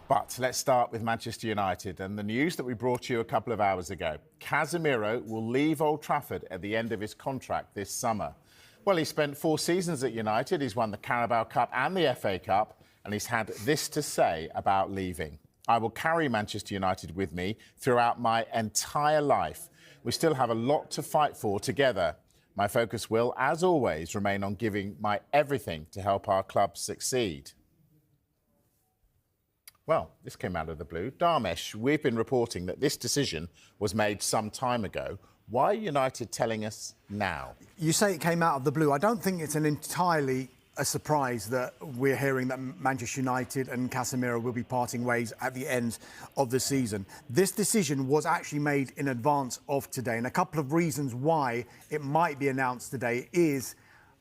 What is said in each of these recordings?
But let's start with Manchester United and the news that we brought you a couple of hours ago. Casemiro will leave Old Trafford at the end of his contract this summer. Well, he spent 4 seasons at United. He's won the Carabao Cup and the FA Cup, and he's had this to say about leaving. I will carry Manchester United with me throughout my entire life. We still have a lot to fight for together. My focus will, as always, remain on giving my everything to help our club succeed. Well, this came out of the blue. Dharmesh, we've been reporting that this decision was made some time ago. Why are United telling us now? You say it came out of the blue. I don't think it's entirely a surprise that we're hearing that Manchester United and Casemiro will be parting ways at the end of the season. This decision was actually made in advance of today, and a couple of reasons why it might be announced today is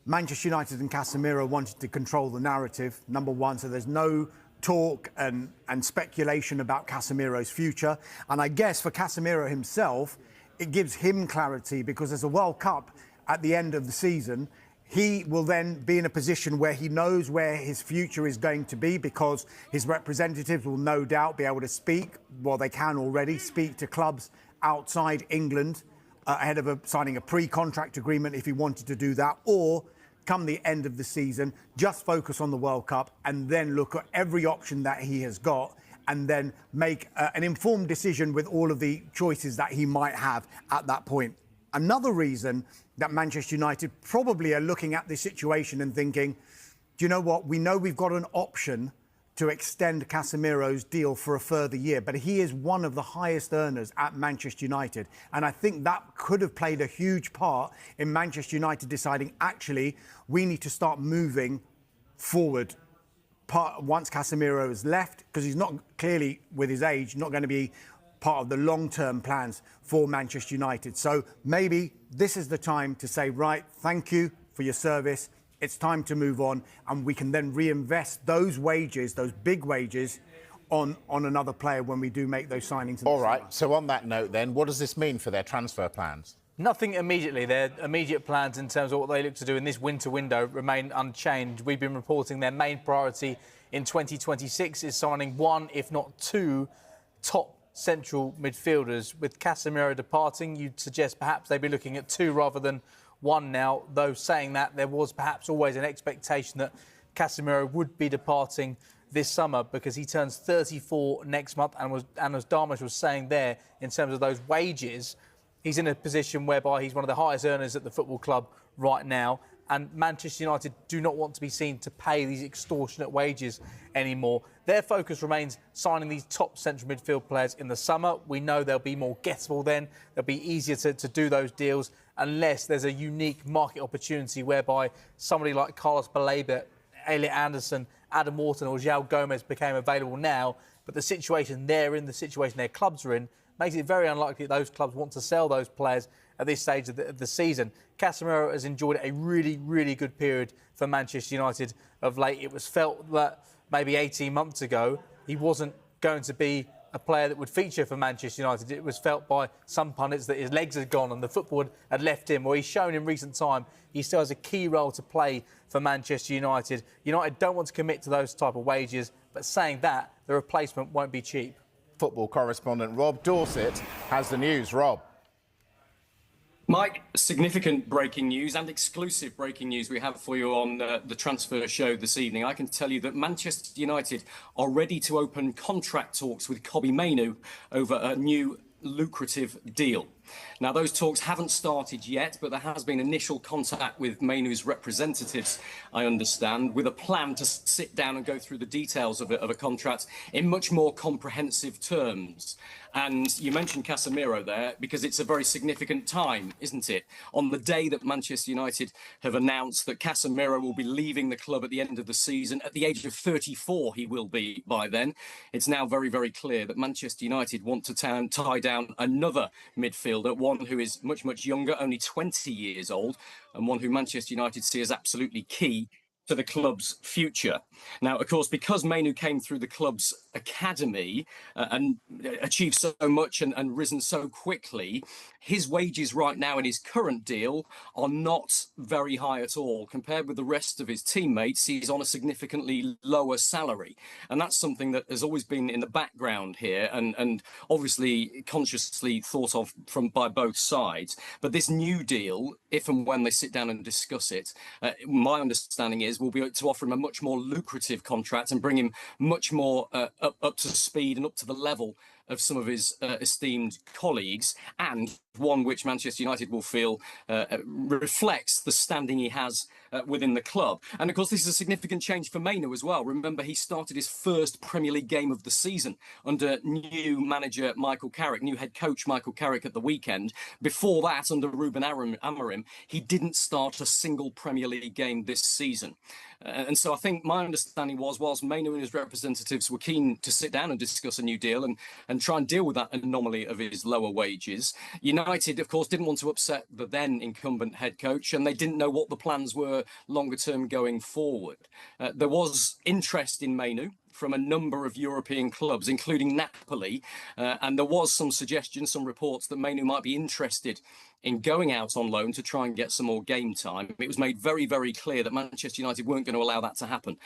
Manchester United and Casemiro wanted to control the narrative, number one, so there's no talk and speculation about Casemiro's future. And I guess for Casemiro himself, it gives him clarity because there's a World Cup at the end of the season. He will then be in a position where he knows where his future is going to be because his representatives will no doubt be able to speak, well, they can already speak to clubs outside England ahead of signing a pre-contract agreement if he wanted to do that, or come the end of the season, just focus on the World Cup and then look at every option that he has got and then make an informed decision with all of the choices that he might have at that point. Another reason that Manchester United probably are looking at this situation and thinking, do you know what? We know we've got an option to extend Casemiro's deal for a further year, but he is one of the highest earners at Manchester United. And I think that could have played a huge part in Manchester United deciding, actually, we need to start moving forward once Casemiro has left, because he's not, clearly with his age, not going to be part of the long-term plans for Manchester United. So maybe this is the time to say, right, thank you for your service. It's time to move on, and we can then reinvest those wages, those big wages, on another player when we do make those signings. All right, so on that note then, what does this mean for their transfer plans? Nothing immediately. Their immediate plans in terms of what they look to do in this winter window remain unchanged. We've been reporting their main priority in 2026 is signing 1, if not 2, top central midfielders. With Casemiro departing, you'd suggest perhaps they'd be looking at 2 rather than 1 now, though saying that, there was perhaps always an expectation that Casemiro would be departing this summer because he turns 34 next month, and as Dharmesh was saying there, in terms of those wages, he's in a position whereby he's one of the highest earners at the football club right now, and Manchester United do not want to be seen to pay these extortionate wages anymore. Their focus remains signing these top central midfield players in the summer. We know they'll be more gettable then. They'll be easier to do those deals unless there's a unique market opportunity whereby somebody like Carlos Baleba, Elliot Anderson, Adam Wharton or João Gomez became available now. But the situation they're in, the situation their clubs are in, makes it very unlikely that those clubs want to sell those players at this stage of the season. Casemiro has enjoyed a really, really good period for Manchester United of late. It was felt that maybe 18 months ago he wasn't going to be a player that would feature for Manchester United. It was felt by some pundits that his legs had gone and the football had left him. Well, he's shown in recent time he still has a key role to play for Manchester United. United don't want to commit to those type of wages, but saying that, the replacement won't be cheap. Football correspondent Rob Dorset has the news. Rob. Mike, significant breaking news and exclusive breaking news we have for you on the transfer show this evening. I can tell you that Manchester United are ready to open contract talks with Kobbie Mainoo over a new lucrative deal. Now, those talks haven't started yet, but there has been initial contact with Mainoo's representatives, I understand, with a plan to sit down and go through the details of a contract in much more comprehensive terms. And you mentioned Casemiro there because it's a very significant time, isn't it? On the day that Manchester United have announced that Casemiro will be leaving the club at the end of the season, at the age of 34 he will be by then, it's now very, very clear that Manchester United want to tie down another midfielder, one who is much, much younger, only 20 years old, and one who Manchester United see as absolutely key to the club's future. Now, of course, because Mainu came through the club's academy and achieved so much and risen so quickly, his wages right now in his current deal are not very high at all. Compared with the rest of his teammates, he's on a significantly lower salary. And that's something that has always been in the background here and obviously consciously thought of by both sides. But this new deal, if and when they sit down and discuss it, my understanding is will be to offer him a much more lucrative contract and bring him much more up to speed and up to the level of some of his esteemed colleagues, and one which Manchester United will feel reflects the standing he has within the club. And of course, this is a significant change for Mainu as well. Remember, he started his first Premier League game of the season under new manager Michael Carrick, new head coach Michael Carrick at the weekend. Before that, under Ruben Amorim, he didn't start a single Premier League game this season. And so I think my understanding was, whilst Mainu and his representatives were keen to sit down and discuss a new deal and try and deal with that anomaly of his lower wages, United, of course, didn't want to upset the then incumbent head coach, and they didn't know what the plans were longer term going forward. There was interest in Mainu from a number of European clubs, including Napoli, and there was some suggestions, some reports that Mainu might be interested in going out on loan to try and get some more game time. It was made very, very clear that Manchester United weren't going to allow that to happen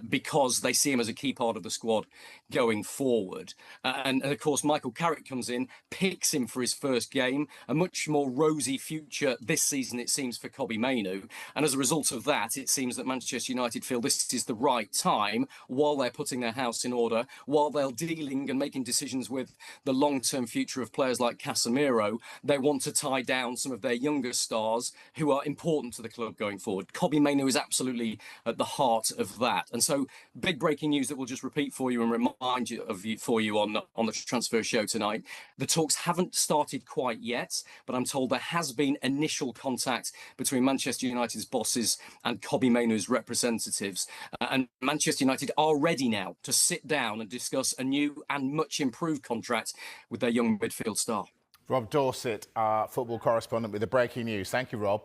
because they see him as a key part of the squad going forward. And of course, Michael Carrick comes in, picks him for his first game, a much more rosy future this season, it seems, for Kobbie Mainu. And as a result of that, it seems that Manchester United feel this is the right time, while they're putting their house in order, while they're dealing and making decisions with the long-term future of players like Casemiro, they want to tie down some of their younger stars who are important to the club going forward. Kobbie Mainu is absolutely at the heart of that. And so big breaking news that we'll just repeat for you and remind you of for you on the transfer show tonight. The talks haven't started quite yet, but I'm told there has been initial contact between Manchester United's bosses and Kobbie Mainu's representatives. And Manchester United are ready now to sit down and discuss a new and much improved contract with their young midfield star. Rob Dorset, our football correspondent, with the breaking news. Thank you, Rob.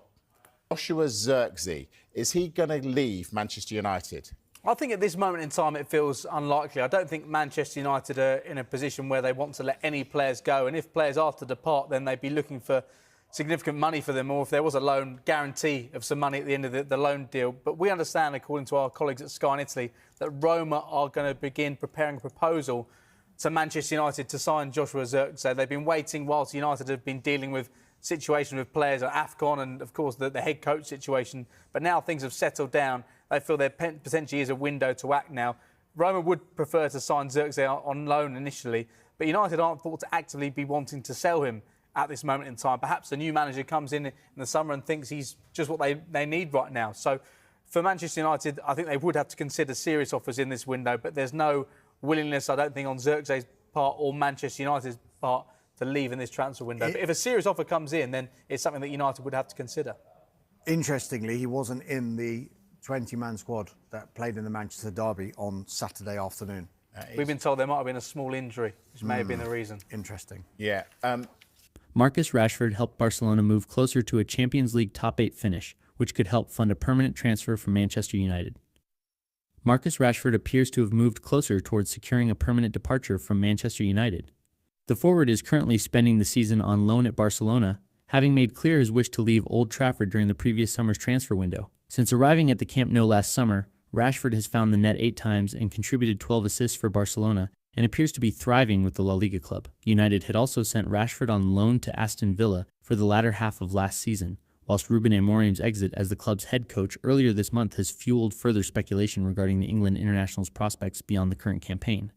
Joshua Zirkzee, is he going to leave Manchester United? I think at this moment in time it feels unlikely. I don't think Manchester United are in a position where they want to let any players go. And if players are to depart, then they'd be looking for significant money for them, or if there was a loan guarantee of some money at the end of the loan deal. But we understand, according to our colleagues at Sky in Italy, that Roma are going to begin preparing a proposal to Manchester United to sign Joshua Zirkzee. They've been waiting whilst United have been dealing with situation with players at AFCON and, of course, the head coach situation. But now things have settled down. They feel there potentially is a window to act now. Roma would prefer to sign Zirkzee on loan initially, but United aren't thought to actively be wanting to sell him at this moment in time. Perhaps the new manager comes in the summer and thinks he's just what they need right now. So for Manchester United, I think they would have to consider serious offers in this window, but there's no willingness, I don't think, on Zirkzee's part or Manchester United's part to leave in this transfer window. But if a serious offer comes in, then it's something that United would have to consider. Interestingly, he wasn't in the 20-man squad that played in the Manchester derby on Saturday afternoon. We've been told there might have been a small injury, which may have been the reason. Interesting. Yeah. Marcus Rashford helped Barcelona move closer to a Champions League top 8 finish, which could help fund a permanent transfer from Manchester United. Marcus Rashford appears to have moved closer towards securing a permanent departure from Manchester United. The forward is currently spending the season on loan at Barcelona, having made clear his wish to leave Old Trafford during the previous summer's transfer window. Since arriving at the Camp Nou last summer, Rashford has found the net 8 times and contributed 12 assists for Barcelona and appears to be thriving with the La Liga club. United had also sent Rashford on loan to Aston Villa for the latter half of last season, whilst Ruben Amorim's exit as the club's head coach earlier this month has fueled further speculation regarding the England international's prospects beyond the current campaign.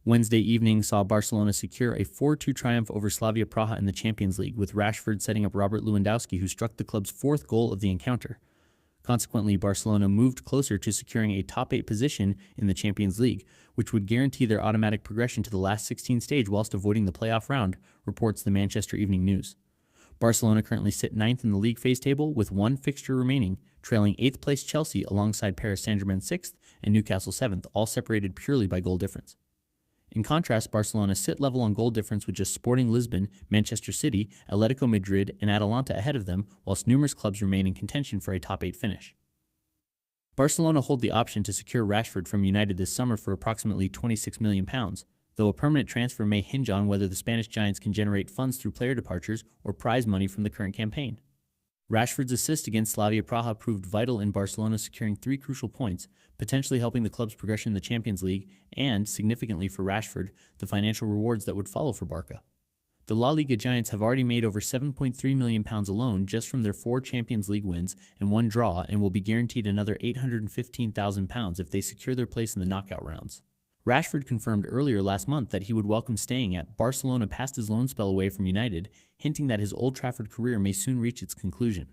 Wednesday evening saw Barcelona secure a 4-2 triumph over Slavia Praha in the Champions League, with Rashford setting up Robert Lewandowski, who struck the club's 4th goal of the encounter. Consequently, Barcelona moved closer to securing a top 8 position in the Champions League, which would guarantee their automatic progression to the last 16 stage whilst avoiding the playoff round, reports the Manchester Evening News. Barcelona currently sit 9th in the league phase table with 1 fixture remaining, trailing 8th place Chelsea alongside Paris Saint-Germain 6th and Newcastle 7th, all separated purely by goal difference. In contrast, Barcelona sit level on goal difference with just Sporting Lisbon, Manchester City, Atletico Madrid and Atalanta ahead of them, whilst numerous clubs remain in contention for a top 8 finish. Barcelona hold the option to secure Rashford from United this summer for approximately £26 million, though a permanent transfer may hinge on whether the Spanish Giants can generate funds through player departures or prize money from the current campaign. Rashford's assist against Slavia Praha proved vital in Barcelona securing 3 crucial points, potentially helping the club's progression in the Champions League and, significantly for Rashford, the financial rewards that would follow for Barca. The La Liga Giants have already made over £7.3 million alone just from their 4 Champions League wins and 1 draw, and will be guaranteed another £815,000 if they secure their place in the knockout rounds. Rashford confirmed earlier last month that he would welcome staying at Barcelona past his loan spell away from United, hinting that his Old Trafford career may soon reach its conclusion.